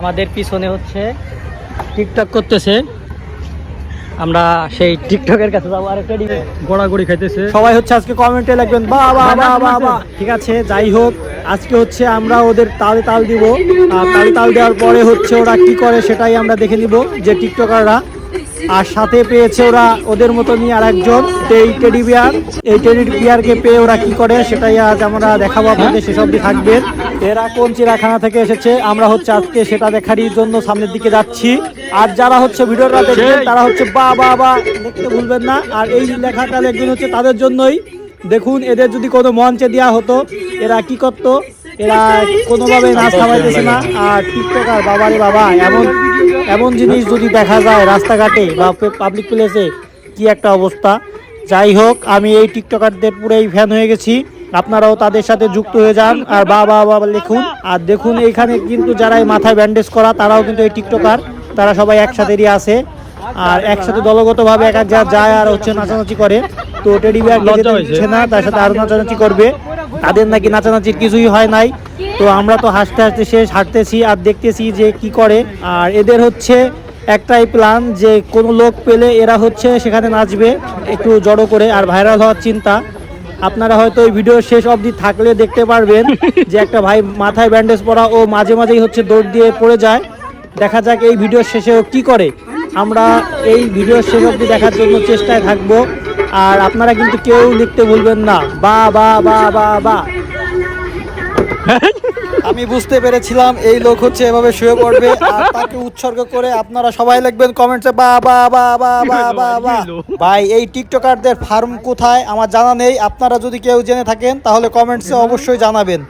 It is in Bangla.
আমাদের পিছনে হচ্ছে টিকটক করতেছে, আমরা সেই টিকটকের কাছে যাবো। আরেকটা গোড়াগড়ি খাইতেছে সবাই হচ্ছে আজকে কমেন্টে লিখবেন বাহ বাহ বাহ বাহ বাহ। ঠিক আছে, যাই হোক, আজকে হচ্ছে আমরা ওদের তালে তাল দিব, আর তালে তাল দেওয়ার পরে হচ্ছে ওরা কি করে সেটাই আমরা দেখে নিব যে টিকটকাররা। আর সাথে পেয়েছে ওরা ওদের মতো নিয়ে আর একজন এই টেডি বিয়ারকে পেয়ে ওরা কি করে সেটাই আজ আমরা দেখাবো আপনাদের, সেসব দিয়ে থাকবেন। এরা কোন চিড়িয়াখানা থেকে এসেছে আমরা হচ্ছে আজকে সেটা দেখারই জন্য সামনের দিকে যাচ্ছি। আর যারা হচ্ছে ভিডিওটা দেখবেন তারা হচ্ছে বা বা বা দেখতে ভুলবেন না। আর এই লেখাটা লিখবেন হচ্ছে তাদের জন্যই। দেখুন, এদের যদি কোনো মঞ্চে দেওয়া হতো এরা কি করতো, এরা কোনোভাবে নাচ থামাইতেছে না। আর টিকটকার বাবারে বাবা, এমন জিনিস যদি দেখা যায় রাস্তাঘাটে বা পাবলিক প্লেসে, কি একটা অবস্থা। যাই হোক, আমি এই টিকটকারদের পুরোই ফ্যান হয়ে গেছি, আপনারাও তাদের সাথে যুক্ত হয়ে যান আর বাবা বাবা লিখুন। আর দেখুন, এইখানে কিন্তু যারা মাথায় ব্যান্ডেজ করা তারাও কিন্তু এই টিকটকার, তারা সবাই একসাথেই আছে। আর একসাথে দলগতভাবে এক এক যায় আর হচ্ছে নাচানাচি করে। তো টেডি বিয়ার লজ্জা হচ্ছে না, তার সাথে আরো নাচানাচি করবে। তাদের নাকি নাচানাচির কিছুই হয় নাই। তো আমরা তো হাসতে হাসতে শেষ হাঁটতেছি আর দেখতেছি যে কি করে। আর এদের হচ্ছে একটাই প্ল্যান যে কোনো লোক পেলে এরা হচ্ছে সেখানে নাচবে একটু জড়ো করে, আর ভাইরাল হওয়ার চিন্তা। আপনারা হয়তো ওই ভিডিও শেষ অবধি থাকলে দেখতে পারবেন যে একটা ভাই মাথায় ব্যান্ডেজ পরা, ও মাঝে মাঝেই হচ্ছে দৌড় দিয়ে পড়ে যায়। দেখা যাক এই ভিডিওর শেষে ও কি করে। আমরা এই ভিডিওর শেষ অবধি দেখার জন্য চেষ্টায় থাকবো। আর আপনারা কিন্তু কেউ লিখতে ভুলবেন না বা বা বা বা বা। আমি বুঝতে পেরেছিলাম এই লোক হচ্ছে এভাবে শুয়ে পড়বে, আর তাকে উৎসর্গ করে আপনারা সবাই লিখবেন কমেন্টসে বা বা বা বা বা বা বা। ভাই, এই টিকটকারদের ফার্ম কোথায় আমার জানা নেই, আপনারা যদি কেউ জেনে থাকেন তাহলে কমেন্টসে অবশ্যই জানাবেন।